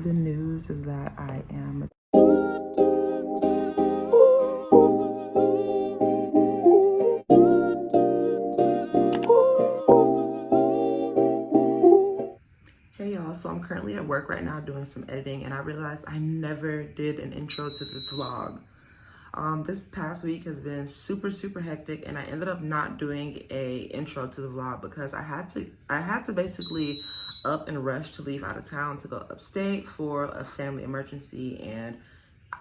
The news is that I am... Hey y'all, so I'm currently at work right now doing some editing, and I realized I never did an intro to this vlog. This past week has been super hectic, and I ended up not doing a intro to the vlog because I had to basically up and rush to leave out of town to go upstate for a family emergency. And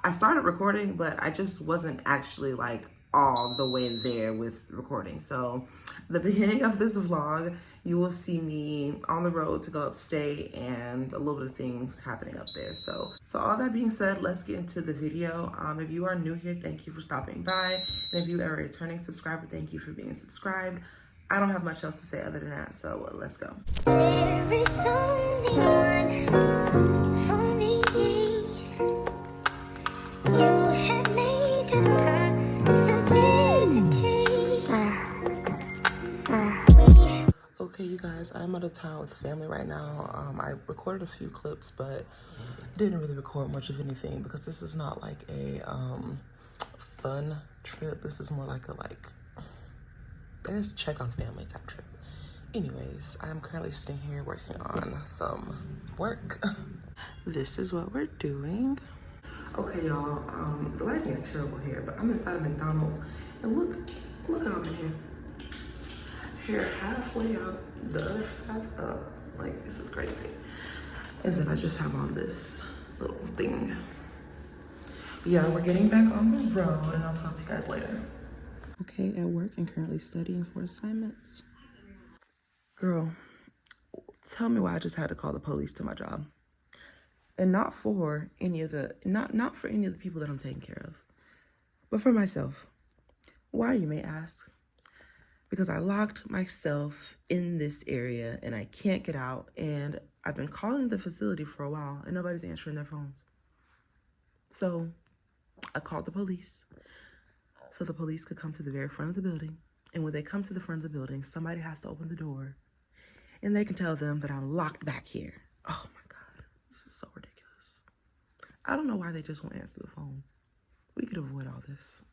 I started recording, but I just wasn't actually like all the way there with recording. So the beginning of this vlog, you will see me on the road to go upstate and a little bit of things happening up there. So all that being said, let's get into the video. If you are new here, thank you for stopping by. And if you are a returning subscriber, thank you for being subscribed. I don't have much else to say other than that, so let's go. There is only one for me. You have made a possibility. Okay, you guys, I'm out of town with family right now. I recorded a few clips, but didn't really record much of anything because this is not like a fun trip. This is more like a I guess check on family type trip. Anyways, I'm currently sitting here working on some work. This is what we're doing. Okay, y'all, the lighting is terrible here, but I'm inside of McDonald's, and look how I'm in here. Hair halfway up, the other half up. Like, this is crazy. And then I just have on this little thing. But yeah, we're getting back on the road, and I'll talk to you guys later. Okay, at work and currently studying for assignments. Girl, tell me why I just had to call the police to my job. And not for any of the, not for any of the people that I'm taking care of, but for myself. Why, you may ask? Because I locked myself in this area and I can't get out, and I've been calling the facility for a while and nobody's answering their phones. So I called the police so the police could come to the very front of the building. And when they come to the front of the building, somebody has to open the door and they can tell them that I'm locked back here. Oh my God, this is so ridiculous. I don't know why they just won't answer the phone. We could avoid all this.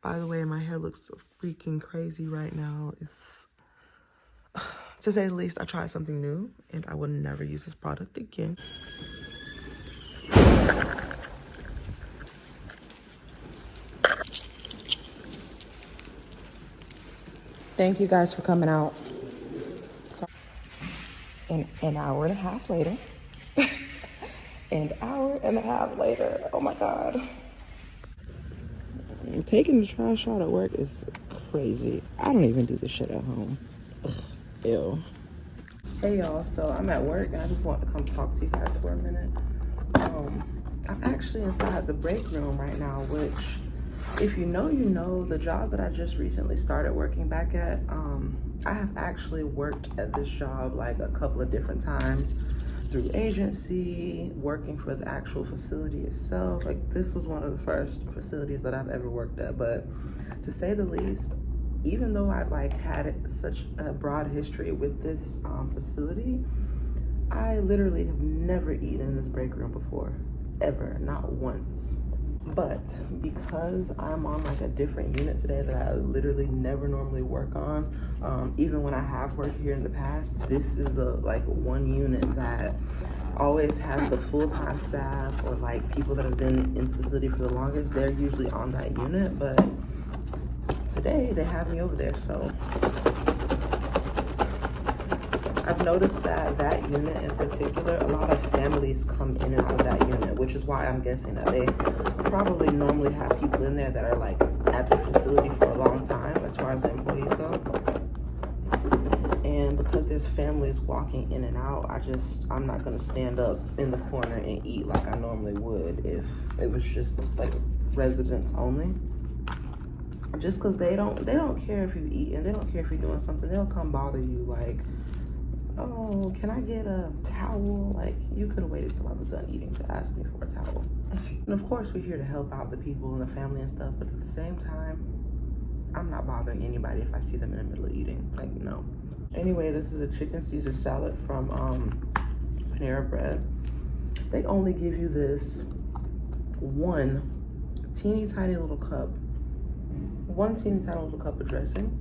By the way, my hair looks freaking crazy right now. It's, to say the least, I tried something new and I will never use this product again. Thank you guys for coming out. So, an hour and a half later. An hour and a half later. Oh my God. Taking the trash out at work is crazy. I don't even do this shit at home. Ugh, ew. Hey y'all, so I'm at work and I just want to come talk to you guys for a minute. I'm actually inside the break room right now, which, if you know, you know, the job that I just recently started working back at, I have actually worked at this job like a couple of different times through agency, working for the actual facility itself. Like, this was one of the first facilities that I've ever worked at. But to say the least, even though I've like had such a broad history with this facility, I literally have never eaten in this break room before, ever, not once. But because I'm on like a different unit today that I literally never normally work on, even when I have worked here in the past, this is the like one unit that always has the full-time staff, or like people that have been in the facility for the longest. They're usually on that unit, but today they have me over there. So I've noticed that that unit in particular, a lot of families come in and out of that unit, which is why I'm guessing that they probably normally have people in there that are like at this facility for a long time as far as the employees go. And because there's families walking in and out, I'm not gonna stand up in the corner and eat like I normally would if it was just like residents only. Just because they don't care if you eat, and they don't care if you're doing something. They'll come bother you like, oh, can I get a towel? Like, you could have waited till I was done eating to ask me for a towel. And of course, we're here to help out the people and the family and stuff, but at the same time, I'm not bothering anybody if I see them in the middle of eating. Like, no. Anyway, this is a chicken Caesar salad from Panera Bread, they only give you this one teeny tiny little cup of dressing.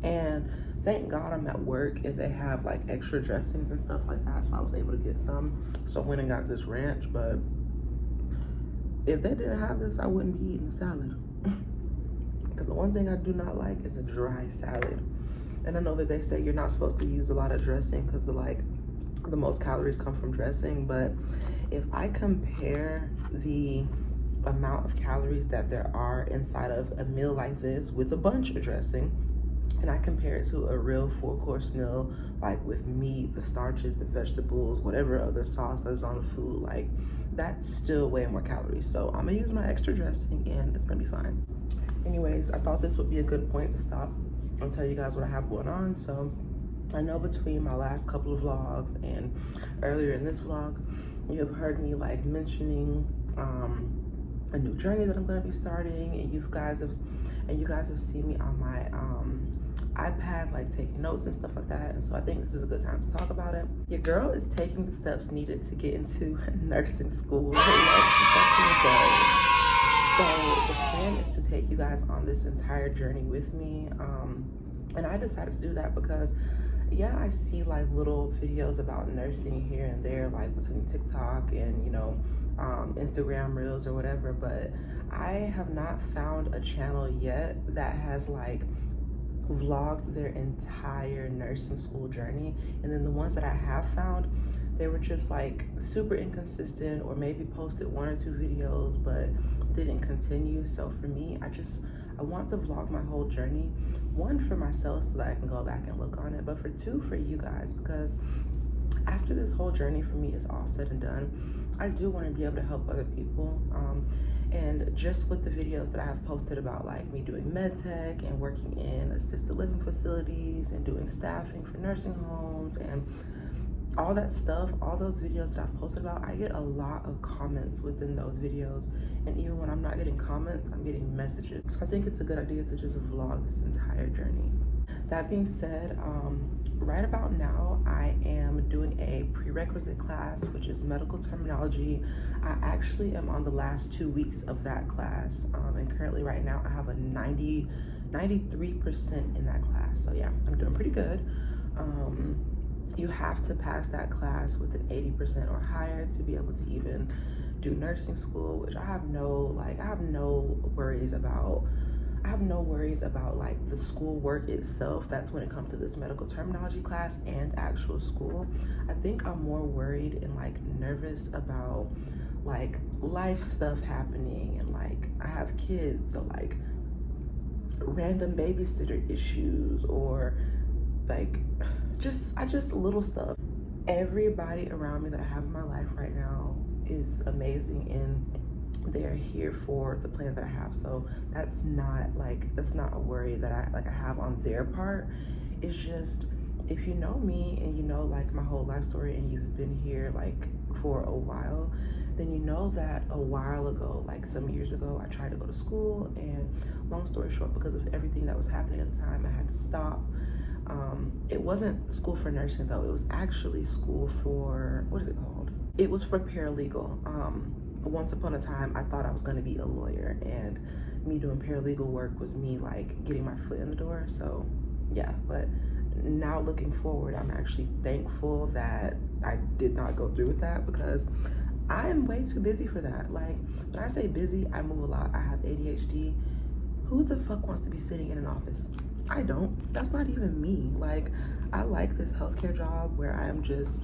And thank God I'm at work and they have like extra dressings and stuff like that, so I was able to get some. So I went and got this ranch, but if they didn't have this, I wouldn't be eating salad. Because the one thing I do not like is a dry salad. And I know that they say you're not supposed to use a lot of dressing because the most calories come from dressing, but if I compare the amount of calories that there are inside of a meal like this with a bunch of dressing, and I compare it to a real 4-course meal, like with meat, the starches, the vegetables, whatever other sauce that's on the food, like that's still way more calories. So I'm gonna use my extra dressing and it's gonna be fine. Anyways, I thought this would be a good point to stop and tell you guys what I have going on. So I know between my last couple of vlogs and earlier in this vlog, you have heard me like mentioning a new journey that I'm going to be starting, and you guys have seen me on my iPad like taking notes and stuff like that, and so I think this is a good time to talk about it. Your girl is taking the steps needed to get into nursing school. So the plan is to take you guys on this entire journey with me, and I decided to do that because yeah, I see like little videos about nursing here and there, like between TikTok and, you know, Instagram reels or whatever, but I have not found a channel yet that has like vlogged their entire nursing school journey. And then the ones that I have found, they were just like super inconsistent, or maybe posted 1 or 2 videos but didn't continue. So for me, I want to vlog my whole journey, 1 for myself so that I can go back and look on it, but for 2 for you guys, because after this whole journey for me is all said and done, I do want to be able to help other people. And just with the videos that I have posted about like me doing med tech and working in assisted living facilities and doing staffing for nursing homes and all that stuff, all those videos that I've posted about, I get a lot of comments within those videos. And even when I'm not getting comments, I'm getting messages. So I think it's a good idea to just vlog this entire journey. That being said, right about now, I am doing a prerequisite class, which is medical terminology. I actually am on the last 2 weeks of that class. And currently right now I have a 93% in that class. So yeah, I'm doing pretty good. You have to pass that class with an 80% or higher to be able to even do nursing school, which I have no worries about. I have no worries about like the school work itself. That's when it comes to this medical terminology class and actual school. I think I'm more worried and like nervous about like life stuff happening, and like I have kids, so like random babysitter issues, or like just little stuff. Everybody around me that I have in my life right now is amazing, and they're here for the plan that I have. So that's not a worry that I have on their part. It's just, if you know me and you know like my whole life story and you've been here like for a while, then you know that a while ago, like some years ago, I tried to go to school, and long story short, because of everything that was happening at the time, I had to stop. It wasn't school for nursing though, it was actually school for, what is it called? It was for paralegal. Once upon a time, I thought I was gonna be a lawyer, and me doing paralegal work was me like getting my foot in the door. So yeah, but now looking forward, I'm actually thankful that I did not go through with that, because I am way too busy for that. Like when I say busy, I move a lot. I have ADHD. Who the fuck wants to be sitting in an office? I don't. That's not even me. Like I like this healthcare job where I am just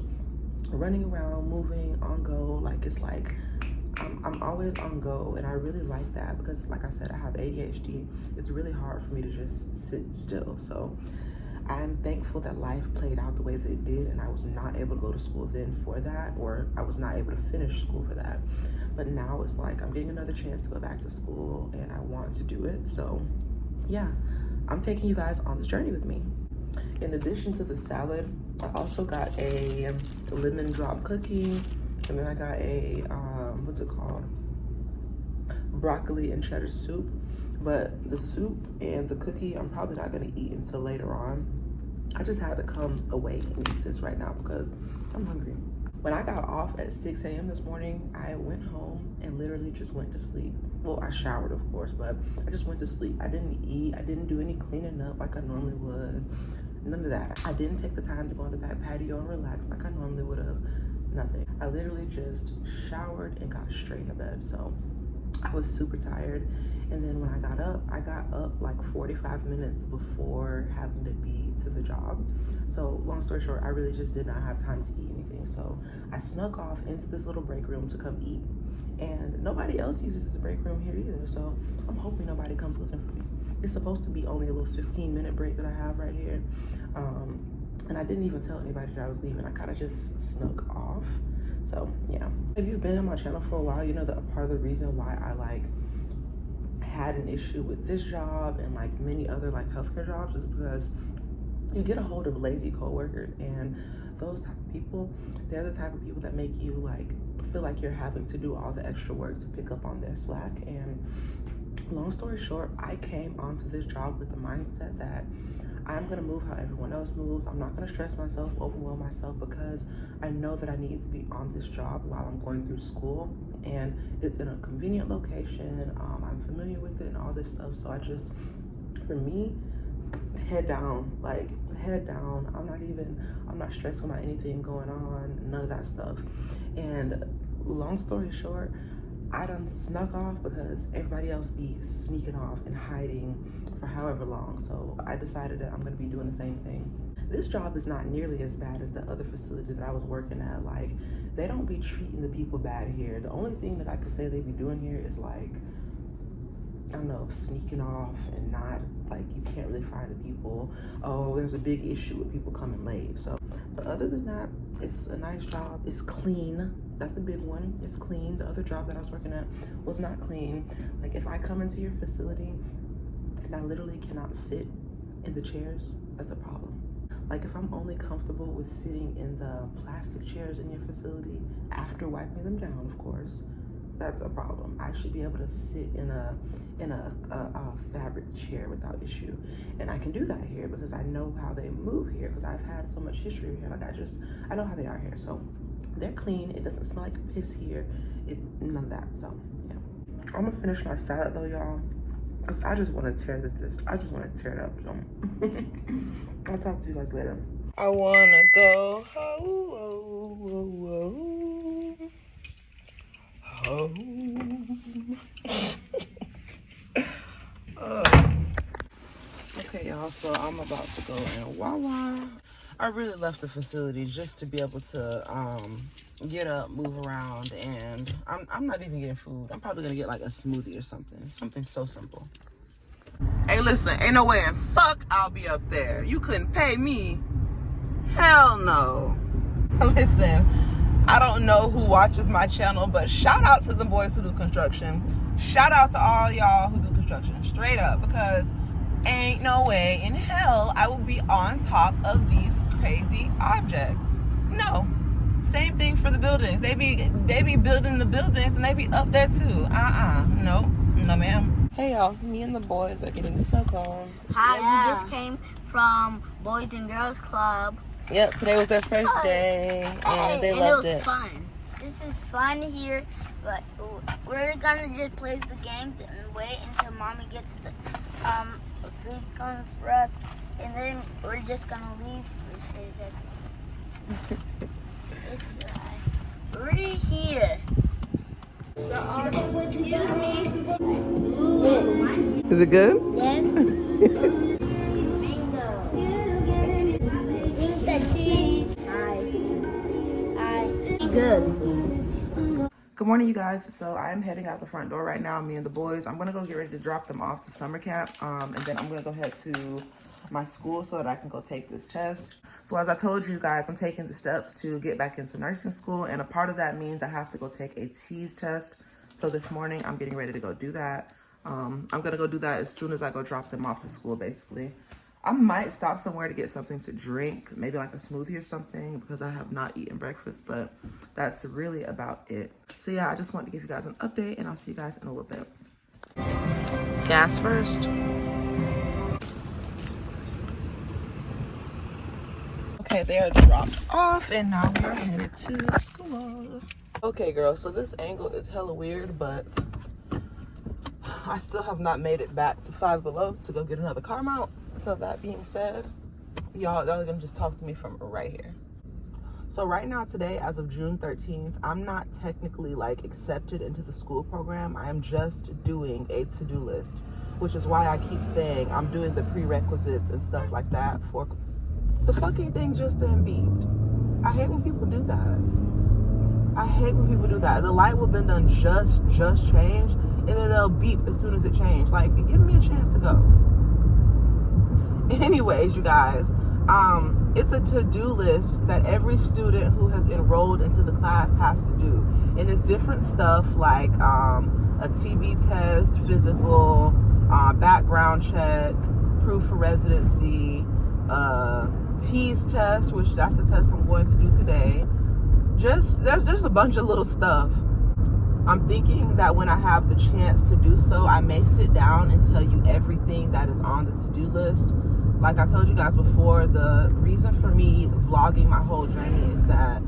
running around, moving, on go. Like it's like I'm always on go, and I really like that because, like I said, I have ADHD. It's really hard for me to just sit still. So I'm thankful that life played out the way that it did, and I was not able to go to school then for that, or I was not able to finish school for that. But now it's like I'm getting another chance to go back to school, and I want to do it. So yeah, I'm taking you guys on this journey with me. In addition to the salad, I also got a lemon drop cookie, and then I got a what's it called, broccoli and cheddar soup. But the soup and the cookie I'm probably not gonna eat until later on. I just had to come away and eat this right now because I'm hungry. When I got off at 6 a.m. this morning, I went home and literally just went to sleep. Well, I showered, of course, but I just went to sleep. I didn't eat. I didn't do any cleaning up like I normally would. None of that. I didn't take the time to go on the back patio and relax like I normally would have. Nothing. I literally just showered and got straight into bed. So I was super tired. And then when I got up like 45 minutes before having to be to the job. So long story short, I really just did not have time to eat anything. So I snuck off into this little break room to come eat. And nobody else uses this break room here either. So I'm hoping nobody comes looking for me. It's supposed to be only a little 15-minute break that I have right here. And I didn't even tell anybody that I was leaving. I kind of just snuck off. So yeah. If you've been on my channel for a while, you know that a part of the reason why I like had an issue with this job and like many other like healthcare jobs is because you get a hold of lazy coworkers, and those type of people, they're the type of people that make you like feel like you're having to do all the extra work to pick up on their slack. And long story short, I came onto this job with the mindset that I'm gonna move how everyone else moves. I'm not gonna stress myself, overwhelm myself, because I know that I need to be on this job while I'm going through school, and it's in a convenient location. I'm familiar with it and all this stuff. So I just, for me, head down, like head down. I'm not stressing about anything going on, none of that stuff. And long story short, I done snuck off because everybody else be sneaking off and hiding for however long. So I decided that I'm gonna be doing the same thing. This job is not nearly as bad as the other facility that I was working at. Like, they don't be treating the people bad here. The only thing that I could say they be doing here is like, I don't know, sneaking off and not, like, you can't really find the people. Oh, there's a big issue with people coming late. So, but other than that, it's a nice job. It's clean. That's the big one. It's clean. The other job that I was working at was not clean. Like, if I come into your facility and I literally cannot sit in the chairs, that's a problem. Like, if I'm only comfortable with sitting in the plastic chairs in your facility after wiping them down, of course, that's a problem. I should be able to sit in a fabric chair without issue. And I can do that here because I know how they move here, because I've had so much history here. Like, I know how they are here. So they're clean. It doesn't smell like piss here. None of that. So yeah. I'm gonna finish my salad though, y'all, because I just want to tear I just want to tear it up. So I'll talk to you guys later. I wanna go home. Okay, y'all, so I'm about to go in Wawa. I really left the facility just to be able to get up, move around, and I'm not even getting food. I'm probably gonna get like a smoothie or something so simple. Hey, listen, ain't no way in fuck I'll be up there. You couldn't pay me. Hell no. Listen, I don't know who watches my channel, but shout out to the boys who do construction. Shout out to all y'all who do construction, straight up, because ain't no way in hell I will be on top of these crazy objects. No. Same thing for the buildings. They be building the buildings and they be up there too. No ma'am. Hey y'all, me and the boys are getting snow cones. Hi, we just came from Boys and Girls Club. Yep, today was their first day, and they loved it. It was fun. This is fun here, but we're gonna just play the games and wait until mommy gets the food comes for us, and then we're just gonna leave. It's right here. Is it good? Yes. Good. Good morning, you guys. So I'm heading out the front door right now, me and the boys. I'm gonna go get ready to drop them off to summer camp, and then I'm gonna go head to my school so that I can go take this test. So as I told you guys, I'm taking the steps to get back into nursing school, and a part of that means I have to go take a TEAS test. So this morning I'm getting ready to go do that. I'm gonna go do that as soon as I go drop them off to school, basically. I might stop somewhere to get something to drink, maybe like a smoothie or something, because I have not eaten breakfast, but that's really about it. So yeah, I just wanted to give you guys an update, and I'll see you guys in a little bit. Gas first. Okay, they are dropped off and now we are headed to school. Okay, girls, so this angle is hella weird, but I still have not made it back to Five Below to go get another car mount. So that being said, y'all are gonna just talk to me from right here. So right now, today, as of June 13th, I'm not technically like accepted into the school program. I am just doing a to-do list, which is why I keep saying I'm doing the prerequisites and stuff like that for the fucking thing just then beeped. I hate when people do that. I hate when people do that. The light will have been done just change, and then they'll beep as soon as it changed. Like, give me a chance to go. Anyways, you guys, it's a to-do list that every student who has enrolled into the class has to do. And it's different stuff like a TB test, physical, background check, proof of residency, TEAS test, which that's the test I'm going to do today. There's just a bunch of little stuff. I'm thinking that when I have the chance to do so, I may sit down and tell you everything that is on the to-do list. Like I told you guys before, the reason for me vlogging my whole journey is that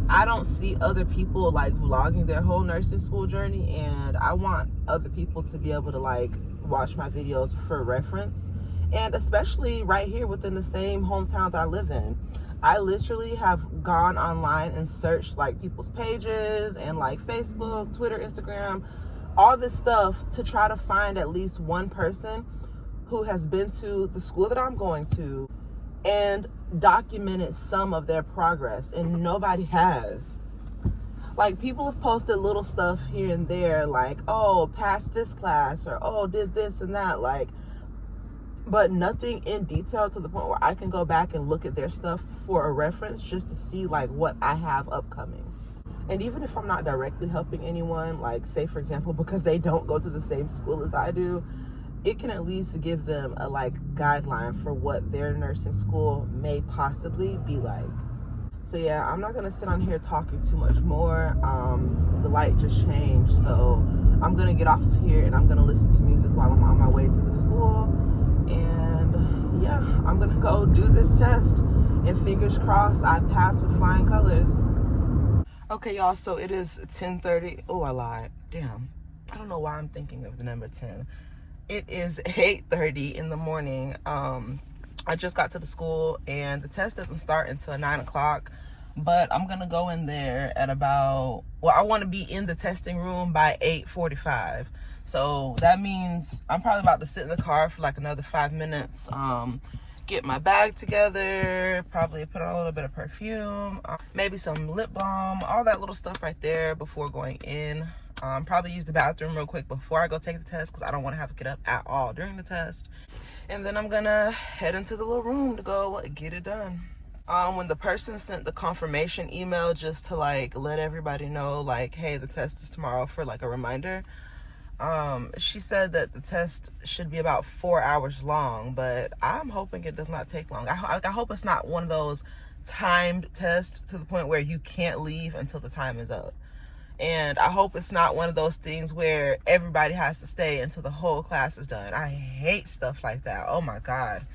I don't see other people like vlogging their whole nursing school journey, and I want other people to be able to like watch my videos for reference. And especially right here within the same hometown that I live in, I literally have gone online and searched like people's pages and like Facebook, Twitter, Instagram, all this stuff to try to find at least one person who has been to the school that I'm going to and documented some of their progress, and nobody has. Like, people have posted little stuff here and there, like, oh, passed this class, or oh, did this and that, like, but nothing in detail to the point where I can go back and look at their stuff for a reference just to see like what I have upcoming. And even if I'm not directly helping anyone, like say for example, because they don't go to the same school as I do, it can at least give them a like guideline for what their nursing school may possibly be like. So yeah, I'm not gonna sit on here talking too much more. The light just changed, so I'm gonna get off of here and I'm gonna listen to music while I'm on my way to the school. And yeah, I'm gonna go do this test and fingers crossed I pass with flying colors. Okay, y'all, so it is 10:30. Oh, I lied. Damn. I don't know why I'm thinking of the number 10. It is 8:30 in the morning. I just got to the school and the test doesn't start until 9 o'clock, but I'm gonna go in there at about, well, I want to be in the testing room by 8:45. So that means I'm probably about to sit in the car for like another 5 minutes, get my bag together, probably put on a little bit of perfume, maybe some lip balm, all that little stuff right there before going in. Probably use the bathroom real quick before I go take the test because I don't want to have to get up at all during the test. And then I'm gonna head into the little room to go get it done. When the person sent the confirmation email just to like let everybody know like, hey, the test is tomorrow for like a reminder, she said that the test should be about 4 hours long, but I'm hoping it does not take long. I hope it's not one of those timed tests to the point where you can't leave until the time is up. And I hope it's not one of those things where everybody has to stay until the whole class is done. I hate stuff like that. Oh my God.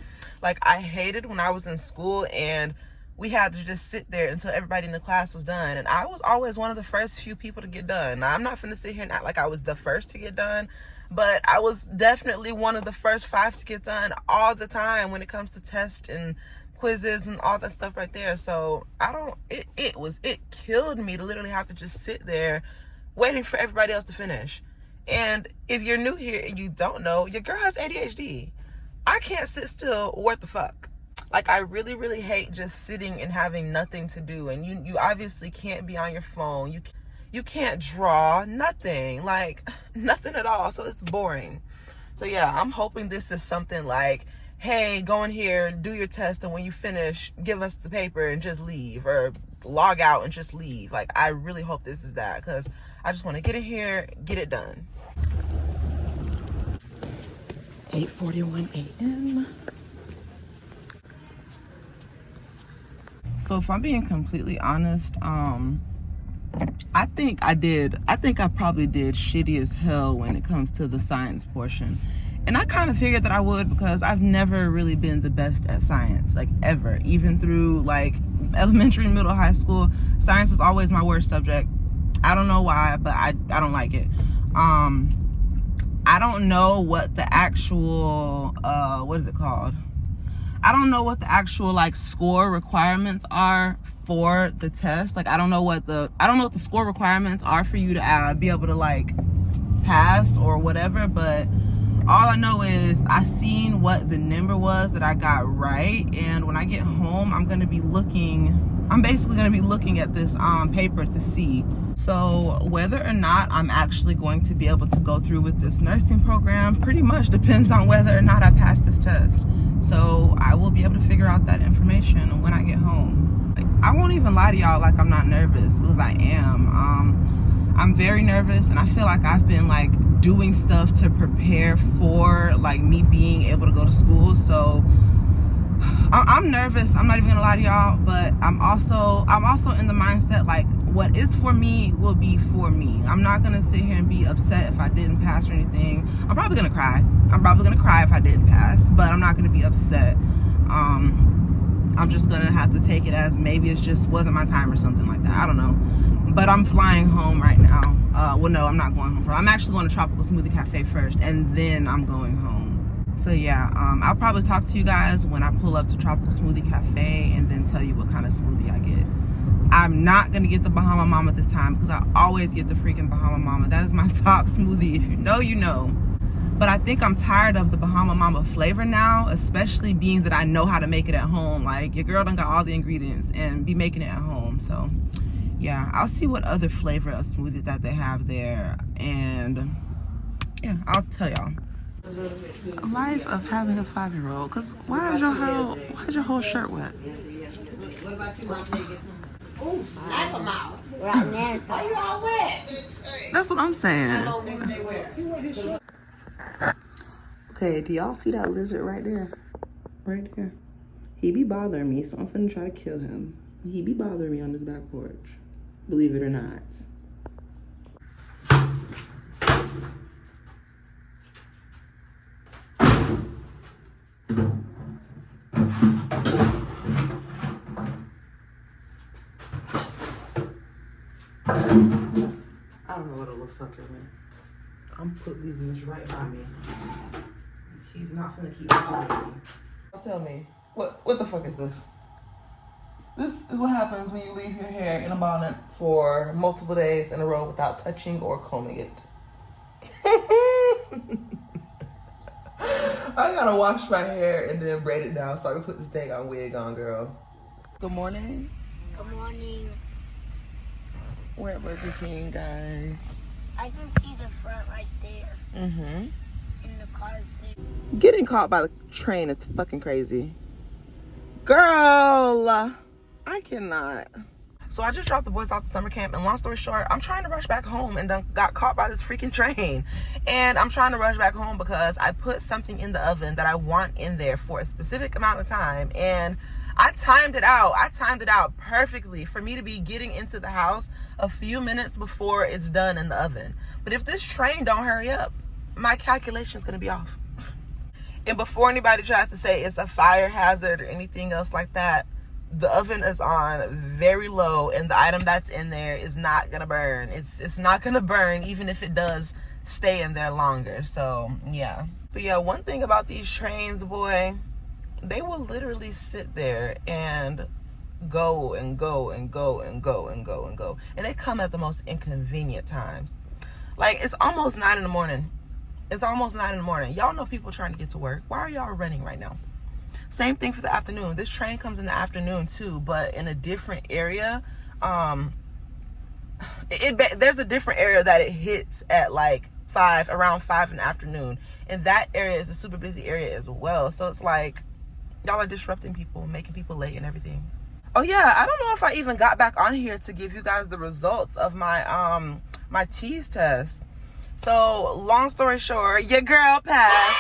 Like, I hated when I was in school and we had to just sit there until everybody in the class was done. And I was always one of the first few people to get done. Now, I'm not finna sit here and act like I was the first to get done, but I was definitely one of the first 5 to get done all the time when it comes to tests and quizzes and all that stuff right there. So it killed me to literally have to just sit there waiting for everybody else to finish. And if you're new here and you don't know, your girl has ADHD. I can't sit still. What the fuck? Like, I really, really hate just sitting and having nothing to do. And you obviously can't be on your phone. You can't draw, nothing, like nothing at all. So it's boring. So yeah, I'm hoping this is something like, hey, go in here, do your test, and when you finish, give us the paper and just leave, or log out and just leave. Like, I really hope this is that, because I just want to get in here, get it done. 8:41 a.m. So if I'm being completely honest, I think I probably did shitty as hell when it comes to the science portion. And I kind of figured that I would, because I've never really been the best at science, like ever. Even through like elementary, middle, high school, science was always my worst subject. I don't know why, but I don't like it. I don't know what the actual, what is it called? I don't know what the actual like score requirements are for the test. Like I don't know what the score requirements are for you to be able to like pass or whatever, but all I know is I seen what the number was that I got right, and when I get home I'm basically gonna be looking at this paper to see. So whether or not I'm actually going to be able to go through with this nursing program pretty much depends on whether or not I pass this test. So I will be able to figure out that information when I get home. I won't even lie to y'all like I'm not nervous, because I am. I'm very nervous, and I feel like I've been like doing stuff to prepare for like me being able to go to school. So I'm nervous, I'm not even gonna lie to y'all, but I'm also in the mindset like what is for me will be for me. I'm not gonna sit here and be upset if I didn't pass or anything. I'm probably gonna cry if I didn't pass, but I'm not gonna be upset. I'm just gonna have to take it as maybe it just wasn't my time or something like that. I don't know. But I'm flying home right now. Well, no, I'm not going home. I'm actually going to Tropical Smoothie Cafe first, and then I'm going home. So yeah, I'll probably talk to you guys when I pull up to Tropical Smoothie Cafe, and then tell you what kind of smoothie I get. I'm not gonna get the Bahama Mama this time, because I always get the freaking Bahama Mama. That is my top smoothie. If you know, you know. But I think I'm tired of the Bahama Mama flavor now, especially being that I know how to make it at home. Like, your girl done got all the ingredients and be making it at home. So yeah, I'll see what other flavor of smoothie that they have there, and yeah, I'll tell y'all. Life of having a 5-year-old. Cause why is your whole shirt wet? Ooh, snipe them out. Right now, it's Why you all wet? That's what I'm saying. How long did they wear? Okay, do y'all see that lizard right there? Right there. He be bothering me, so I'm finna try to kill him. He be bothering me on this back porch. Believe it or not. I don't know what a little fucker went. I'm leaving this right by me. He's not gonna keep bothering me. Tell me, what the fuck is this? This is what happens when you leave your hair in a bonnet for multiple days in a row without touching or combing it. I gotta wash my hair and then braid it down so I can put this dang on wig on, girl. Good morning. Good morning. We're at Burger King, guys. I can see the front right there. Mm-hmm. And the car's there. Getting caught by the train is fucking crazy. Girl, I cannot. So I just dropped the boys off to summer camp, and long story short, I'm trying to rush back home and then got caught by this freaking train. And I'm trying to rush back home because I put something in the oven that I want in there for a specific amount of time, and I timed it out. I timed it out perfectly for me to be getting into the house a few minutes before it's done in the oven. But if this train don't hurry up, my calculation is going to be off. And before anybody tries to say it's a fire hazard or anything else like that, the oven is on very low, and the item that's in there is not going to burn. It's not going to burn even if it does stay in there longer. So, yeah. But yeah, one thing about these trains, boy, they will literally sit there and go and go and go and go and go and go. And they come at the most inconvenient times. Like, it's almost 9 in the morning. It's almost 9 in the morning. Y'all know people trying to get to work. Why are y'all running right now? Same thing for the afternoon. This train comes in the afternoon too, but in a different area. There's a different area that it hits at like around 5 in the afternoon. And that area is a super busy area as well. So it's like, y'all are disrupting people, making people late and everything. Oh yeah, I don't know if I even got back on here to give you guys the results of my my tease test. So long story short, your girl passed.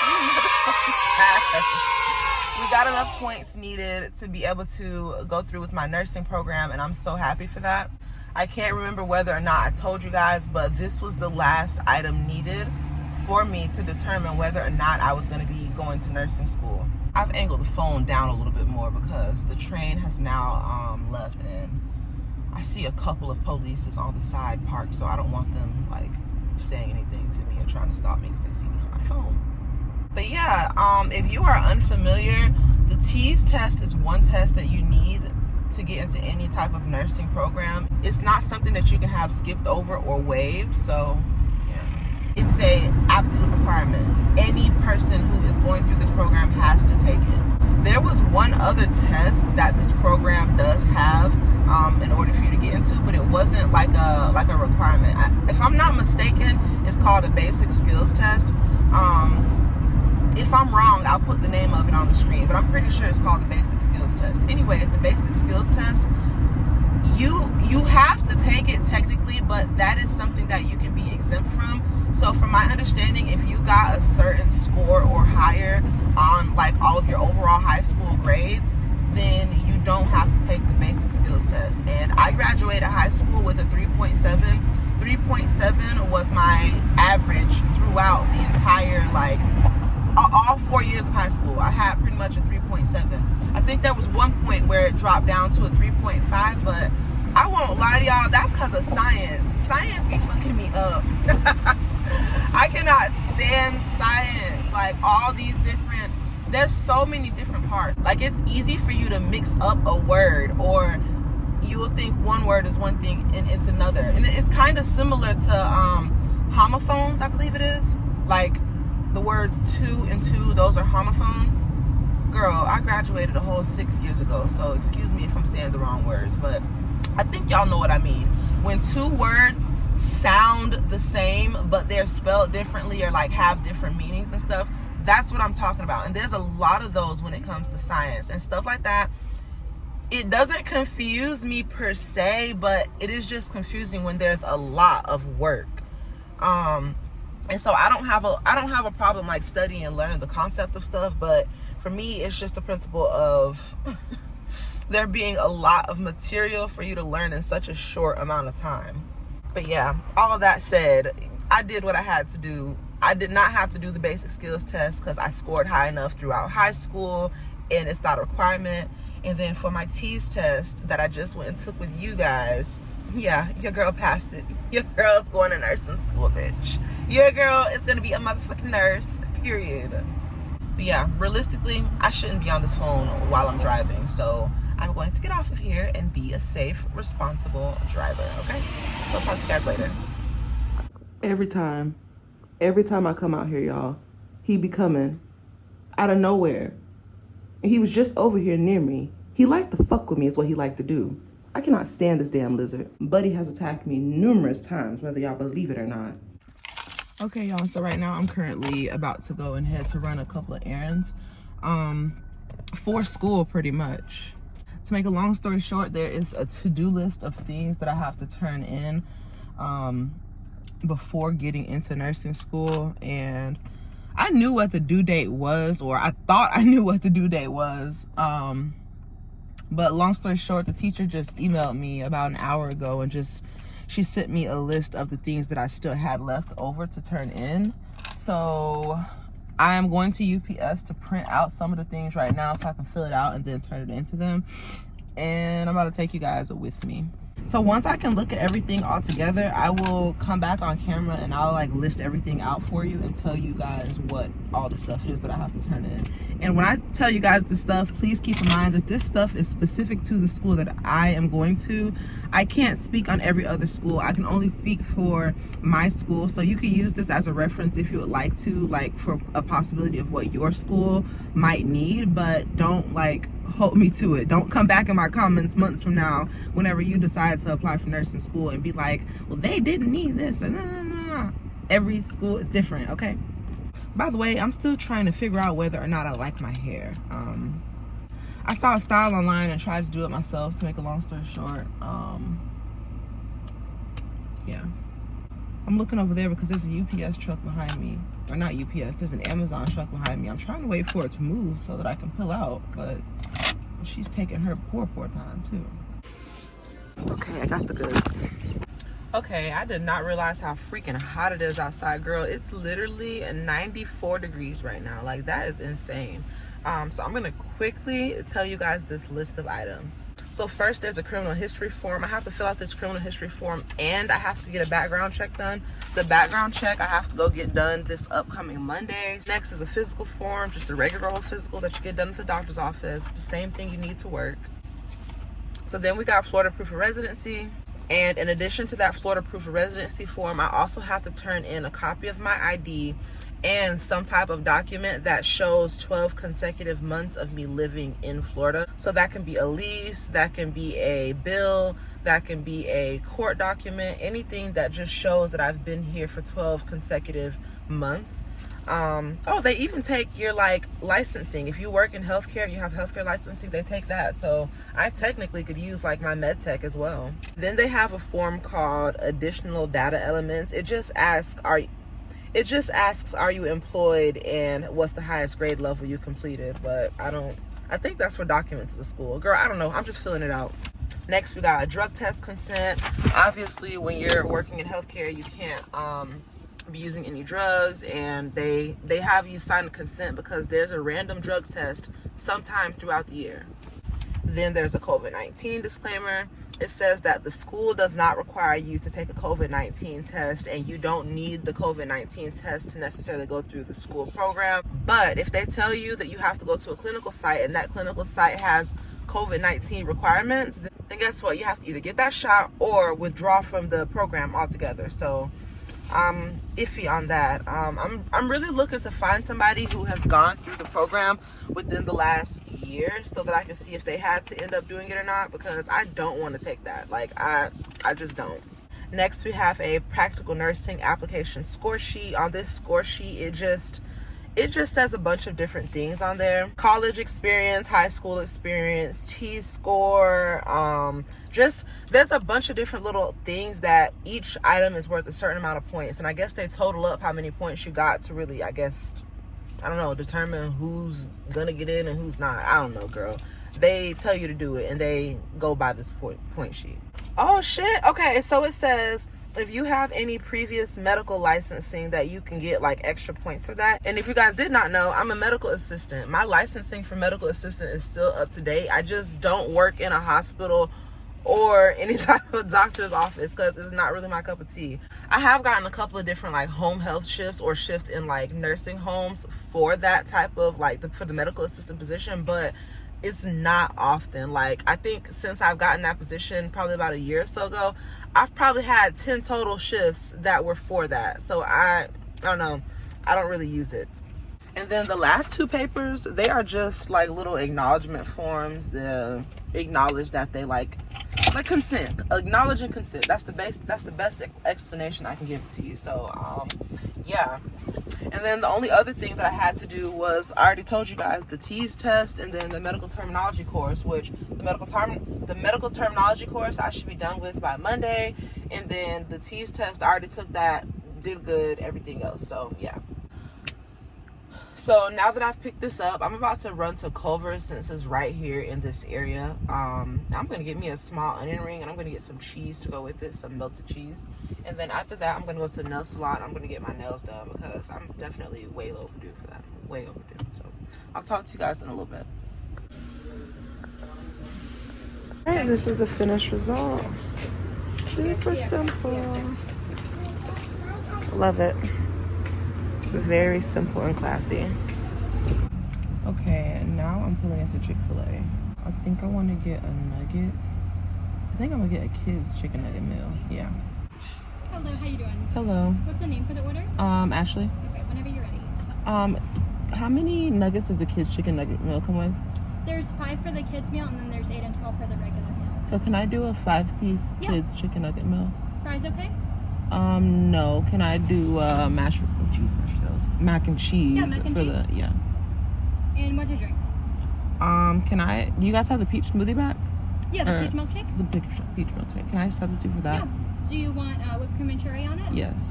We got enough points needed to be able to go through with my nursing program, and I'm so happy for that. I can't remember whether or not I told you guys, but this was the last item needed for me to determine whether or not I was going to be going to nursing school. I've angled the phone down a little bit more because the train has now left, and I see a couple of police on the side parked, so I don't want them like saying anything to me and trying to stop me because they see me on my phone. But yeah, if you are unfamiliar, the TEAS test is one test that you need to get into any type of nursing program. It's not something that you can have skipped over or waived, so yeah. It's a absolute requirement. Any person who is going through this program has to take it. There was one other test that this program does have in order for you to get into, but it wasn't like a requirement. If I'm not mistaken, it's called a basic skills test. If I'm wrong, I'll put the name of it on the screen, but I'm pretty sure it's called the basic skills test. Anyways, the basic skills test, you have to take it technically, but that is something that you can be exempt from. So from my understanding, if you got a certain score or higher on like all of your overall high school grades, then you don't have to take the basic skills test. And I graduated high school with a 3.7. 3.7 was my average throughout the entire, like, all 4 years of high school. I had pretty much a 3.7. I think there was one point where it dropped down to a 3.5, but I won't lie to y'all, that's because of science. Science be fucking me up. I cannot stand science. Like, all these different, there's so many different parts. Like, it's easy for you to mix up a word, or you will think one word is one thing and it's another. And it's kind of similar to homophones, I believe it is. Like, the words to and two, those are homophones. Girl, I graduated a whole 6 years ago, so excuse me if I'm saying the wrong words, but I think y'all know what I mean. When two words sound the same, but they're spelled differently or like have different meanings and stuff, that's what I'm talking about. And there's a lot of those when it comes to science and stuff like that. It doesn't confuse me per se, but it is just confusing when there's a lot of work. And so I don't have a problem like studying and learning the concept of stuff, but for me, it's just the principle of there being a lot of material for you to learn in such a short amount of time. But yeah, all of that said, I did what I had to do. I did not have to do the basic skills test because I scored high enough throughout high school, and it's not a requirement. And then for my TEAS test that I just went and took with you guys, yeah, your girl passed it. Your girl's going to nursing school, bitch. Your girl is going to be a motherfucking nurse, period. But yeah, realistically, I shouldn't be on this phone while I'm driving. So I'm going to get off of here and be a safe, responsible driver, okay? So I'll talk to you guys later. Every time I come out here, y'all, he be coming out of nowhere. And he was just over here near me. He liked to fuck with me is what he liked to do. I cannot stand this damn lizard. Buddy has attacked me numerous times, whether y'all believe it or not. Okay, y'all, so right now I'm currently about to go and head to run a couple of errands for school, pretty much. To make a long story short, there is a to-do list of things that I have to turn in before getting into nursing school, and I knew what the due date was, or I thought I knew what the due date was. But long story short, the teacher just emailed me about an hour ago and she sent me a list of the things that I still had left over to turn in. So I am going to UPS to print out some of the things right now so I can fill it out and then turn it into them. And I'm about to take you guys with me. So once I can look at everything all together, I will come back on camera and I'll like list everything out for you and tell you guys what all the stuff is that I have to turn in. And when I tell you guys this stuff, please keep in mind that this stuff is specific to the school that I am going to. I can't speak on every other school. I can only speak for my school. So you can use this as a reference if you would like to, like for a possibility of what your school might need, but don't like hold me to it. Don't come back in my comments months from now whenever you decide to apply for nursing school and be like, well, they didn't need this. And no. Every school is different, okay? By the way, I'm still trying to figure out whether or not I like my hair. I saw a style online and tried to do it myself, to make a long story short. Yeah. I'm looking over there because there's a UPS truck behind me. Or not UPS, there's an Amazon truck behind me. I'm trying to wait for it to move so that I can pull out, but she's taking her poor time too. Okay, I got the goods. Okay, I did not realize how freaking hot it is outside, girl. It's literally 94 degrees right now. Like, that is insane. So I'm gonna quickly tell you guys this list of items. So first, there's a criminal history form. I have to fill out this criminal history form, and I have to get a background check done. The background check I have to go get done this upcoming Monday. Next is a physical form, just a regular old physical that you get done at the doctor's office. The same thing you need to work. So then we got Florida proof of residency. And in addition to that Florida proof of residency form, I also have to turn in a copy of my ID and some type of document that shows 12 consecutive months of me living in Florida. So that can be a lease, that can be a bill, that can be a court document, anything that just shows that I've been here for 12 consecutive months. Oh, they even take your like licensing. If you work in healthcare, you have healthcare licensing, they take that. So I technically could use like my med tech as well. Then they have a form called additional data elements. It just asks, are you employed and what's the highest grade level you completed? But I think that's for documents of the school. Girl, I don't know. I'm just filling it out. Next, we got a drug test consent. Obviously, when you're working in healthcare, you can't be using any drugs, and they have you sign a consent because there's a random drug test sometime throughout the year. Then there's a COVID-19 disclaimer. It says that the school does not require you to take a COVID-19 test, and you don't need the COVID-19 test to necessarily go through the school program. But if they tell you that you have to go to a clinical site and that clinical site has COVID-19 requirements, then guess what? You have to either get that shot or withdraw from the program altogether. So I'm iffy on that. I'm really looking to find somebody who has gone through the program within the last year so that I can see if they had to end up doing it or not, because I don't want to take that. Like, I just don't. Next, we have a practical nursing application score sheet. On this score sheet, it just says a bunch of different things on there. College experience, high school experience, T-score, there's a bunch of different little things that each item is worth a certain amount of points. And I guess they total up how many points you got to really, I don't know, determine who's gonna get in and who's not. I don't know, girl. They tell you to do it and they go by this point sheet. Oh shit. Okay, so it says if you have any previous medical licensing that you can get like extra points for that. And if you guys did not know, I'm a medical assistant. My licensing for medical assistant is still up to date. I just don't work in a hospital or any type of doctor's office because it's not really my cup of tea. I have gotten a couple of different like home health shifts or shifts in like nursing homes for that type of like for the medical assistant position, but it's not often. Like, I think since I've gotten that position probably about a year or so ago, I've probably had 10 total shifts that were for that. So I don't know, I don't really use it. And then the last two papers, they are just like little acknowledgement forms to acknowledge that they like consent, acknowledge and consent. That's the best explanation I can give to you. So yeah. And then the only other thing that I had to do was, I already told you guys, the TEAS test and then the medical terminology course, which the medical terminology course I should be done with by Monday. And then the TEAS test, I already took that, did good, everything else. So yeah. So now that I've picked this up, I'm about to run to Culver's since it's right here in this area. I'm going to get me a small onion ring and I'm going to get some cheese to go with it, some melted cheese. And then after that, I'm going to go to the nail salon. I'm going to get my nails done because I'm definitely way overdue for that. Way overdue. So I'll talk to you guys in a little bit. All right, this is the finished result. Super simple. Love it. Very simple and classy. Okay, now I'm pulling into Chick-fil-A. I think I want to get a nugget. I think I'm gonna get a kid's chicken nugget meal. Yeah. Hello, how you doing? Hello. What's the name for the order? Ashley. Okay, whenever you're ready. How many nuggets does a kid's chicken nugget meal come with? There's 5 for the kids meal, and then there's 8 and 12 for the regular meals. So can I do a 5-piece kids chicken nugget meal? Fries okay? No. Can I do mac and cheese? Yeah, mac and for cheese. And what to drink? Do you guys have the peach smoothie back? Yeah, the peach milkshake? The peach milkshake. Can I substitute for that? Yeah. Do you want whipped cream and cherry on it? Yes.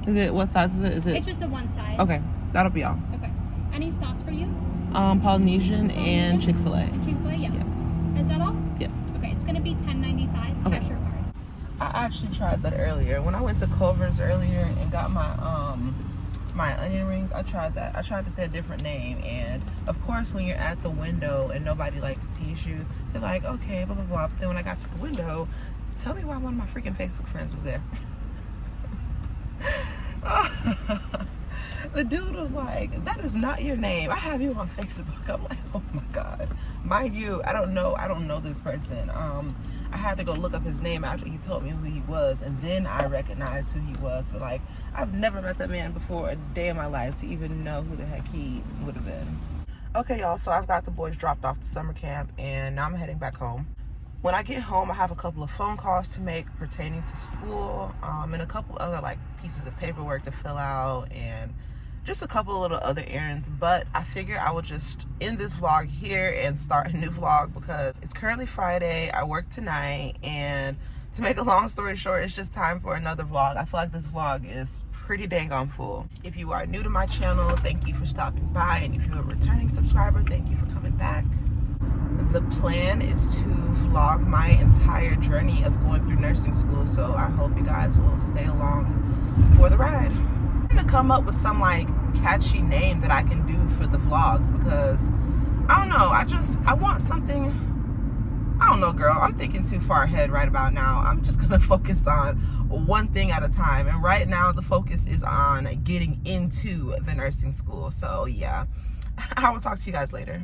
Okay. What size is it? It's just a one size. Okay, that'll be all. Okay. Any sauce for you? Polynesian and Chick-fil-A. And Chick-fil-A, yes. Yes. Is that all? Yes. Okay, it's going to be $10.95 Okay. cash or card. I actually tried that earlier. When I went to Culver's earlier and got my onion rings, I tried that. I tried to say a different name, and of course when you're at the window and nobody like sees you, they're like, okay, blah blah blah. But then when I got to the window, tell me why one of my freaking Facebook friends was there. The dude was like, that is not your name. I have you on Facebook. I'm like, oh my God. Mind you, I don't know this person. I had to go look up his name after he told me who he was, and then I recognized who he was. But like, I've never met that man before a day in my life to even know who the heck he would have been. Okay, y'all, so I've got the boys dropped off to summer camp, and now I'm heading back home. When I get home, I have a couple of phone calls to make pertaining to school, and a couple other like pieces of paperwork to fill out, and just a couple of little other errands. But I figure I will just end this vlog here and start a new vlog because it's currently Friday. I work tonight, and to make a long story short, it's just time for another vlog. I feel like this vlog is pretty dang on full. If you are new to my channel, thank you for stopping by, and if you're a returning subscriber, thank you for coming back. The plan is to vlog my entire journey of going through nursing school, so I hope you guys will stay along for the ride. I'm gonna come up with some like catchy name that I can do for the vlogs because I don't know, I want something. I don't know, girl, I'm thinking too far ahead right about now. I'm just gonna focus on one thing at a time, and right now the focus is on getting into the nursing school. So yeah, I will talk to you guys later.